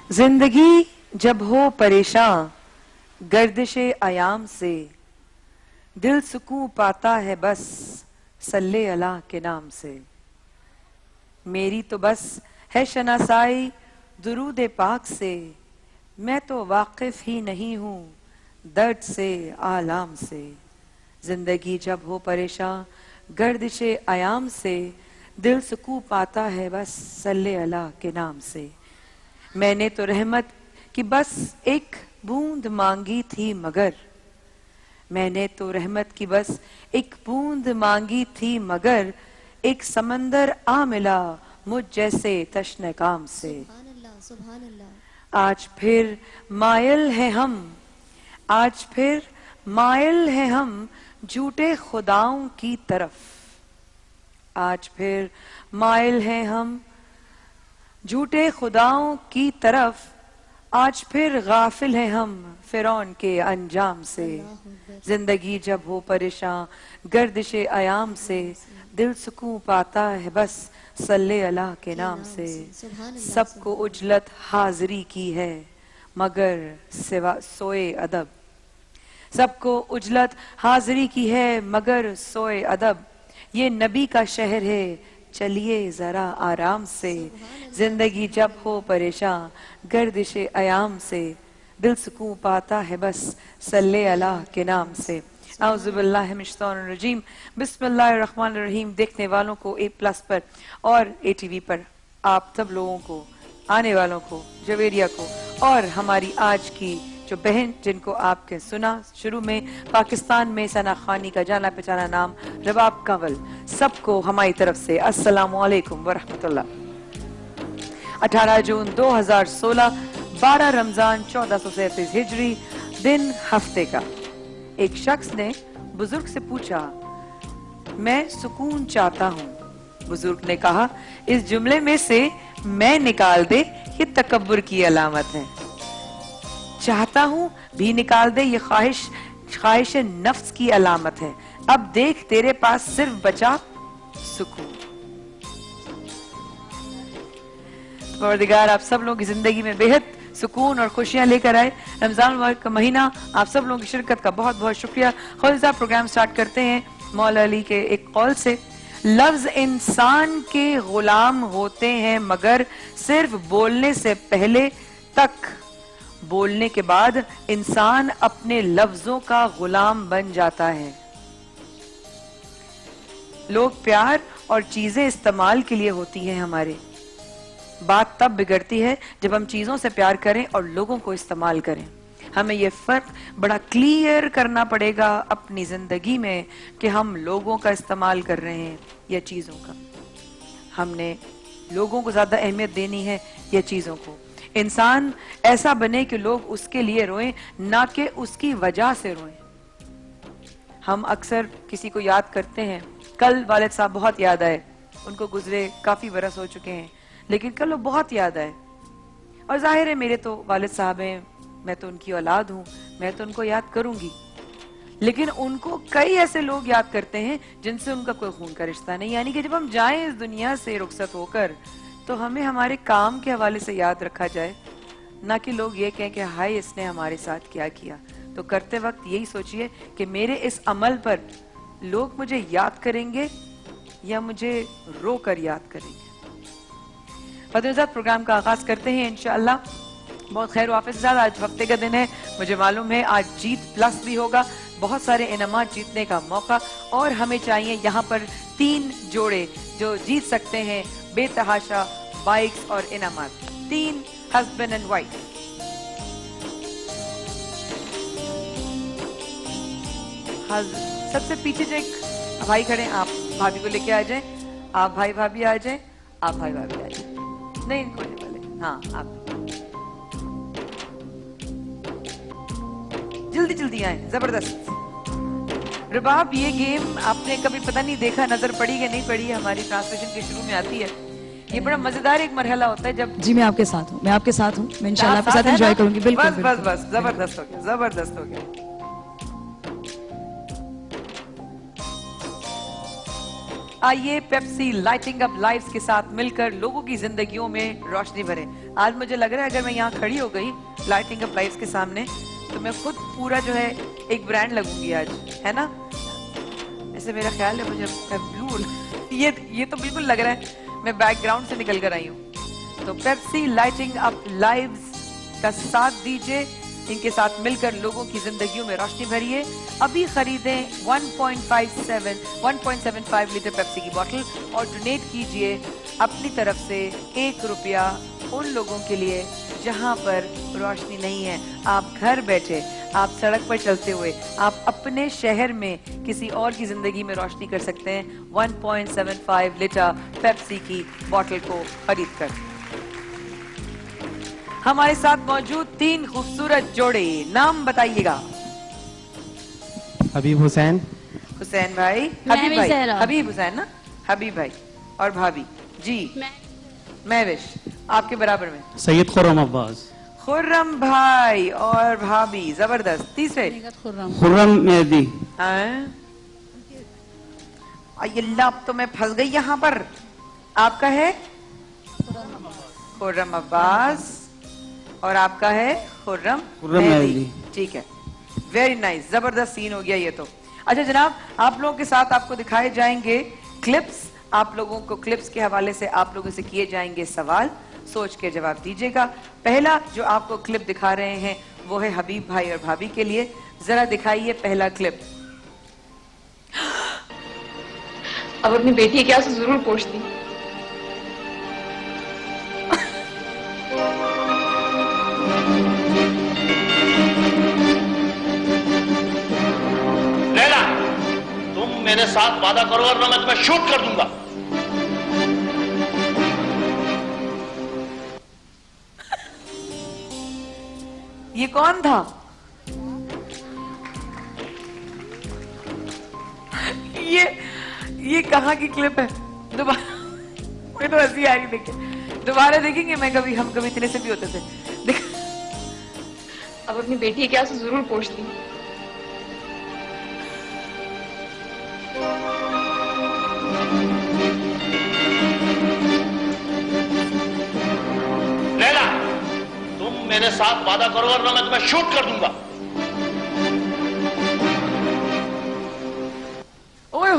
जिंदगी जब हो परेशान गर्दिशे अयाम से, दिल सुकून पाता है बस सल्ले अला के नाम से। मेरी तो बस है शनासाई दुरूद पाक से, मैं तो वाकिफ ही नहीं हूँ दर्द से आलाम से। जिंदगी जब हो परेशान गर्दिशे अयाम से, दिल सुकून पाता है बस सल्ले अला के नाम से। मैंने तो रहमत की बस एक बूंद मांगी थी मगर, मैंने तो रहमत की बस एक बूंद मांगी थी मगर, एक समंदर आ मिला मुझ जैसे तश्न काम से। सुभान अल्लाह, सुभान अल्लाह। आज फिर मायल है हम, आज फिर मायल है हम झूठे खुदाओं की तरफ। आज फिर मायल है हम झूठे खुदाओं की तरफ, आज फिर गाफिल हैं हम फिरौन के अंजाम से। जिंदगी जब हो परेशान गर्दिशे अयाम से, दिल सुकून पाता है बस सल्ले अला के नाम से। सबको उजलत हाजिरी की है मगर सिवा सोए अदब, सबको उजलत हाजिरी की है मगर सोए अदब। ये नबी का शहर है चलिए जरा आराम से। जिंदगी जब हो परेशान गर्दिशे अयाम से, दिल सुकून पाता है बस सल्ले अला के नाम से। औज़ुबिल्लाहि मिनश्शैतानिर्रजीम, बिस्मिल्लाहिर्रहमानिर्रहीम। देखने वालों को A+ पर और ATV पर, आप सब लोगों को, आने वालों को, जवेरिया को, और हमारी आज की जो बहन जिनको आपके सुना शुरू में, पाकिस्तान में सना खानी का जाना पहचाना नाम रबाब कंवल, सबको हमारी तरफ से अस्सलामु अलैकुम व रहमतुल्लाह। 18 जून 2016, 12 रमजान 1437 हिजरी, दिन हफ्ते का। एक शख्स ने बुजुर्ग से पूछा, मैं सुकून चाहता हूँ। बुजुर्ग ने कहा, इस जुमले में से मैं निकाल दे, ये तकब्बुर की अलामत है। चाहता हूं भी निकाल दे, ये ख्वाहिश नफ्स की अलामत है। अब देख तेरे पास सिर्फ बचा सुकून। परवरदिगार आप सब लोगों की जिंदगी में बेहद सुकून और खुशियां लेकर आए। रमजान मुबारक का महीना, आप सब लोगों की शिरकत का बहुत बहुत शुक्रिया। खुलसा प्रोग्राम स्टार्ट करते हैं मौला अली के एक कौल से। लफ्ज इंसान के गुलाम होते हैं मगर सिर्फ बोलने से पहले तक, बोलने के बाद इंसान अपने लफ्जों का गुलाम बन जाता है। लोग प्यार और चीजें इस्तेमाल के लिए होती हैं हमारे। बात तब बिगड़ती है जब हम चीजों से प्यार करें और लोगों को इस्तेमाल करें। हमें यह फर्क बड़ा क्लियर करना पड़ेगा अपनी जिंदगी में कि हम लोगों का इस्तेमाल कर रहे हैं या चीजों का। हमने लोगों को ज्यादा अहमियत देनी है या चीजों को। इंसान ऐसा बने कि लोग उसके लिए रोएं, ना कि उसकी वजह से रोएं। हम अक्सर किसी को याद करते हैं। कल वालिद साहब बहुत याद आए, उनको गुजरे काफी बरस हो चुके हैं, लेकिन कल वो बहुत याद आए। और जाहिर है मेरे तो वालिद साहब हैं, मैं तो उनकी औलाद हूं, मैं तो उनको याद करूंगी। लेकिन उनको कई ऐसे लोग याद करते हैं जिनसे उनका कोई खून का रिश्ता नहीं। यानी कि जब हम जाएं इस दुनिया से रुखसत होकर, तो हमें हमारे काम के हवाले से याद रखा जाए, ना कि लोग ये कहें कि हाय इसने हमारे साथ क्या किया। तो करते वक्त यही सोचिए कि मेरे इस अमल पर लोग मुझे याद करेंगे या मुझे रो कर याद करेंगे। फतेहजाद प्रोग्राम का आगाज करते हैं इंशाअल्लाह। बहुत खैर वाफिस साथ, आज हफ्ते का दिन है, मुझे मालूम है आज जीत प्लस भी होगा, बहुत सारे इनामात जीतने का मौका। और हमें चाहिए यहाँ पर 3 जोड़े जो जीत सकते हैं बेतहाशा बाइक्स और इनामात। 3 हस्बैंड एंड वाइफ। सबसे पीछे जो एक भाई खड़े, आप भाभी को लेके आ जाएं। आप भाई भाभी आ जाएं, आप भाई भाभी आ जाएं। नहीं इनको नहीं बोले, हाँ आप जल्दी जल्दी आए, जबरदस्त। रबाब, ये गेम आपने कभी पता नहीं देखा, नजर पड़ी कि नहीं पड़ी, हमारी ट्रांसलेशन के शुरू में आती है। ये बड़ा मजेदार एक मरहला होता है जब। जी मैं आपके साथ हूँ, मैं आपके साथ हूँ, मैं इंशाल्लाह आपके साथ एंजॉय करूंगी। बिल्कुल बस बस बस, जबरदस्त हो गया, जबरदस्त हो गया। आइए पेप्सी लाइटिंग अप लाइव्स के साथ मिलकर लोगों की जिंदगियों में रोशनी भरे। आज मुझे लग रहा है अगर मैं यहाँ खड़ी हो गई लाइटिंग अप लाइव्स के सामने तो मैं खुद पूरा जो है एक ब्रांड लगूंगी आज, है ना? ऐसे मेरा ख्याल है मुझे ब्लू ये तो बिल्कुल लग रहा है मैं बैकग्राउंड से निकल कर आई हूँ। तो पेप्सी लाइटिंग अप लाइव्स का साथ दीजिए, इनके साथ मिलकर लोगों की जिंदगियों में रोशनी भरिए। अभी खरीदें 1.75 लीटर पेप्सी की बोतल और डोनेट कीजिए अपनी तरफ से ₹1 उन लोगों के लिए जहां पर रोशनी नहीं है। आप घर बैठे, आप सड़क पर चलते हुए, आप अपने शहर में किसी और की जिंदगी में रोशनी कर सकते हैं 1.75 लीटर पेप्सी की बोतल को खरीद कर। हमारे साथ मौजूद 3 खूबसूरत जोड़े, नाम बताइएगा। हबीब हुसैन। हुसैन भाई, हबीब भाई, हबीब हुसैन ना, हबीब भाई और भाभी जी। महविश आपके बराबर में। सैयद खुर्रम अब्बास। खुर्रम भाई और भाभी, जबरदस्त। तीसरे खुर्रम मेहदी। अल्लाह, अब तो मैं फंस गई यहाँ पर। आपका है खुर्रम अब्बास और आपका है खुर्रम मेहदी। ठीक है, वेरी नाइस, जबरदस्त सीन हो गया ये तो। अच्छा जनाब, आप लोगों के साथ आपको दिखाए जाएंगे क्लिप्स। आप लोगों को क्लिप्स के हवाले से आप लोगों से किए जाएंगे सवाल, सोच के जवाब दीजिएगा। पहला जो आपको क्लिप दिखा रहे हैं वो है हबीब भाई और भाभी के लिए। जरा दिखाइए पहला क्लिप। अब अपनी बेटी क्या से जरूर पूछती। लैला, तुम मेरे साथ वादा करो वरना मैं तुम्हें शूट कर दूंगा। ये कौन था? ये कहाँ की क्लिप है? दोबारा मुझे तो हंसी आ रही, देखिए दोबारा देखेंगे। हम कभी इतने से भी होते थे। अब अपनी बेटी क्या से जरूर पूछती। लैला, तुम मेरे साथ वादा करो वरना मैं तुम्हें शूट कर दूंगा। ओए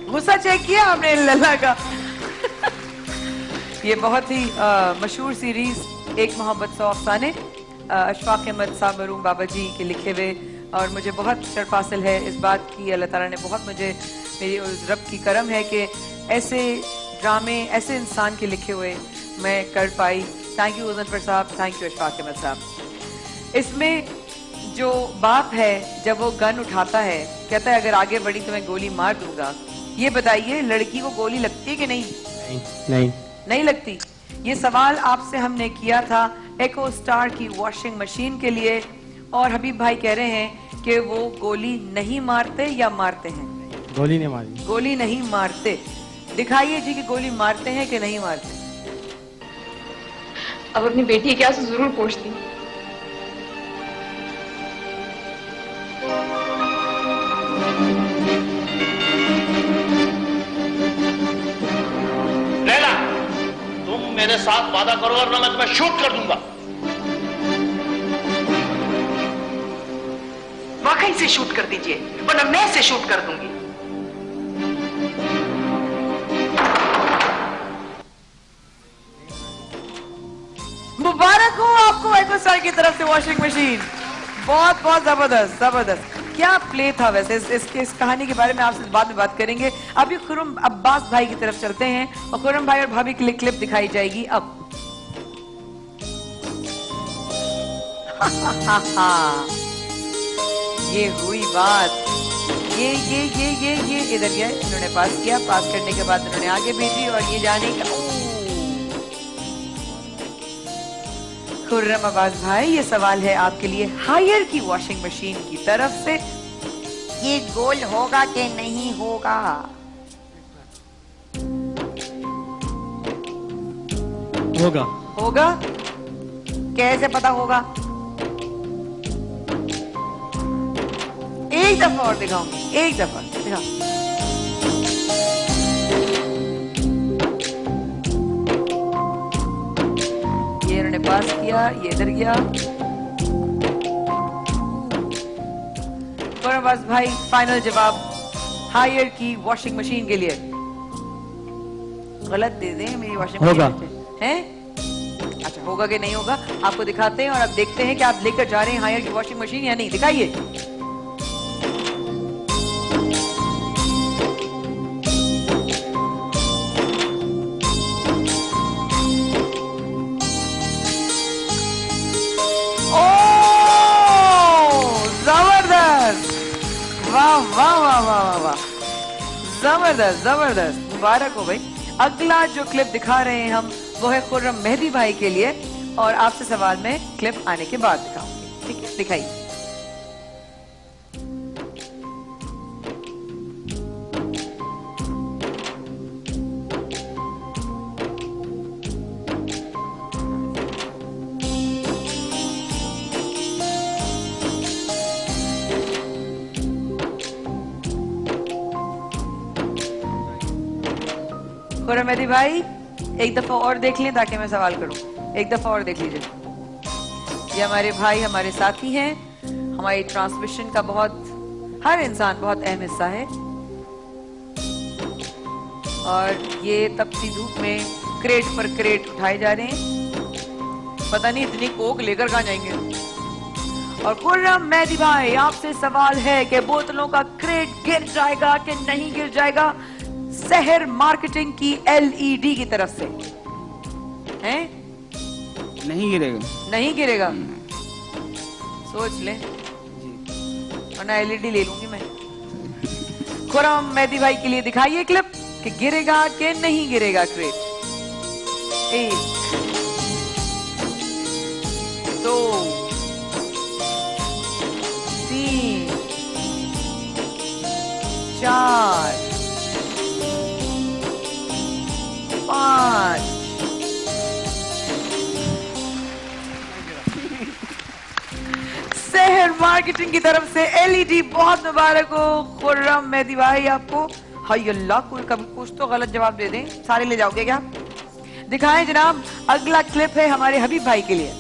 गुस्सा चेक किया आपने लल्ला का। ये बहुत ही मशहूर सीरीज एक मोहब्बत 100 अफसाने, अशफाक अहमद साहब मरूम बाबा जी के लिखे हुए, और मुझे बहुत शर्फ हासिल है इस बात की, अल्लाह ताला ने बहुत मुझे, मेरी रब की करम है कि ऐसे ड्रामे ऐसे इंसान के लिखे हुए मैं कर पाई। थैंक यू मुजफ्फर साहब, थैंक यू अशफाक अहमद साहब। इसमें जो बाप है जब वो गन उठाता है, कहता है अगर आगे बढ़ी तो मैं गोली मार दूंगा। ये बताइए लड़की को गोली लगती है कि नहीं? नहीं नहीं लगती। ये सवाल आपसे हमने किया था एको स्टार की वॉशिंग मशीन के लिए, और हबीब भाई कह रहे हैं कि वो गोली नहीं मारते या मारते हैं? गोली नहीं मारी। गोली नहीं मारते। दिखाइए जी कि गोली मारते हैं कि नहीं मारते। अब अपनी बेटी क्या से जरूर पूछती। लैला, तुम मेरे साथ वादा करो वरना मैं तुम्हें शूट कर दूंगा। वाकई से शूट कर दीजिए वरना मैं इसे शूट कर दूंगी। मुबारक हो आपको एको स्टार की तरफ से वॉशिंग मशीन। बहुत बहुत जबरदस्त, जबरदस्त। क्या प्ले था वैसे। इस कहानी के बारे में आपसे बाद में बात करेंगे। अभी खुर्रम अब्बास भाई की तरफ चलते हैं और खुर्रम भाई और भाभी के लिए क्लिप दिखाई जाएगी अब। ये हुई बात। ये इधर गया, इन्होंने पास किया, पास करने के बाद इन्होंने आगे भेजी और ये जाने का। खुर्रम अब्बास भाई, ये सवाल है आपके लिए हायर की वॉशिंग मशीन की तरफ से। ये गोल होगा कि नहीं होगा? होगा। होगा? कैसे पता होगा? एक दफा और दिखाऊंगी, एक दफा दिखाओ। इन्होंने पास किया, ये इधर गया। खुर्रम भाई फाइनल जवाब हायर की वॉशिंग मशीन के लिए। गलत दे दें मेरी वॉशिंग मशीन है। अच्छा होगा कि नहीं होगा आपको दिखाते हैं और अब देखते हैं कि आप लेकर जा रहे हैं हायर की वॉशिंग मशीन या नहीं। दिखाइए। वाह वाह वाह वाह वाह वाह, जबरदस्त जबरदस्त, मुबारक हो भाई। अगला जो क्लिप दिखा रहे हैं हम वो है खुर्रम मेहदी भाई के लिए और आपसे सवाल में क्लिप आने के बाद दिखाऊंगी। ठीक है, दिखाइए। खुर्रम मेहदी भाई एक दफा और देख लें ताकि मैं सवाल करूं। एक दफा और देख लीजिए। ये हमारे भाई हमारे साथी हैं, हमारी ट्रांसमिशन का बहुत, हर इंसान बहुत अहम हिस्सा है। और ये तपती धूप में क्रेट पर क्रेट उठाए जा रहे हैं, पता नहीं इतनी कोक लेकर कहां जाएंगे। और खुर्रम मेहदी भाई आपसे सवाल है कि बोतलों का क्रेट गिर जाएगा कि नहीं गिर जाएगा शहर मार्केटिंग की LED की तरफ से? हैं? नहीं गिरेगा। नहीं गिरेगा, सोच ले वरना LED ले लूंगी मैं। खुर्रम मेहदी भाई के लिए दिखाइए क्लिप कि गिरेगा कि नहीं गिरेगा क्रेट। 1 2 3 4 5। शहर मार्केटिंग की तरफ से LED बहुत मुबारक हो खुर्रम मेहदी भाई आपको। हाय अल्लाह, कोई कभी कुछ तो गलत जवाब दे दें, सारे ले जाओगे क्या? दिखाएं जनाब। अगला क्लिप है हमारे हबीब भाई के लिए।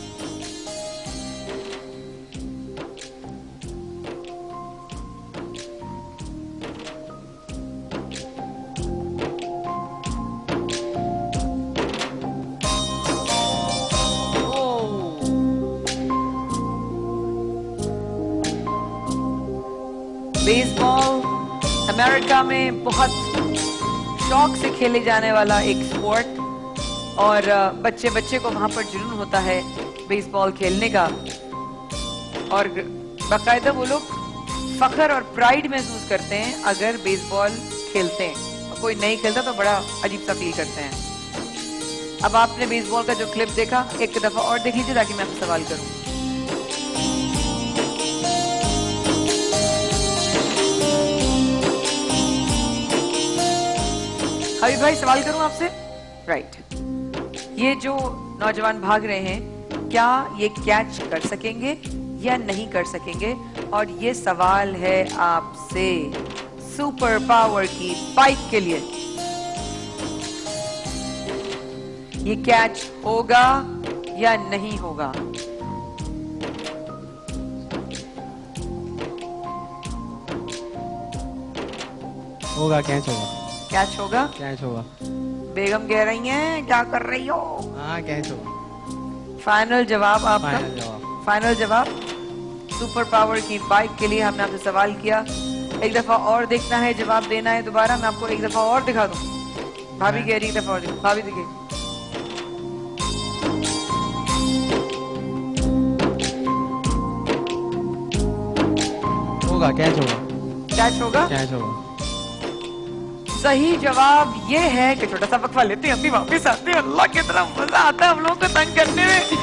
बेसबॉल अमेरिका में बहुत शौक से खेले जाने वाला एक स्पोर्ट और बच्चे बच्चे को वहां पर जुनून होता है बेसबॉल खेलने का और बाकायदा वो लोग फख्र और प्राइड महसूस करते हैं अगर बेसबॉल खेलते हैं। और कोई नहीं खेलता तो बड़ा अजीब सा फील करते हैं। अब आपने बेसबॉल का जो क्लिप देखा एक दफा और देख लीजिए ताकि मैं आपसे सवाल करूं। हबीब भाई सवाल करूं आपसे। राइट, ये जो नौजवान भाग रहे हैं क्या ये कैच कर सकेंगे या नहीं कर सकेंगे? और ये सवाल है आपसे सुपर पावर की बाइक के लिए। ये कैच होगा या नहीं होगा? होगा, कैच होगा। कैच होगा? कैच होगा। बेगम कह रही हैं क्या कर रही हो? हाँ कैच होगा। फाइनल जवाब आपका? फाइनल जवाब। फाइनल जवाब। सुपर पावर की बाइक के लिए हमने आपसे सवाल किया, एक दफा और देखना है, जवाब देना है दोबारा। मैं आपको एक दफा और दिखा दूं। भाभी कह रही, एक दफा और दिखा। भाभी दिखे। होगा, कैच होगा। कैच होगा? कैच होगा। सही जवाब ये है कि छोटा सा वक्फा लेते हैं, अभी वापस आते हैं। अल्लाह कितना मजा आता है हम लोगों को तंग करने में।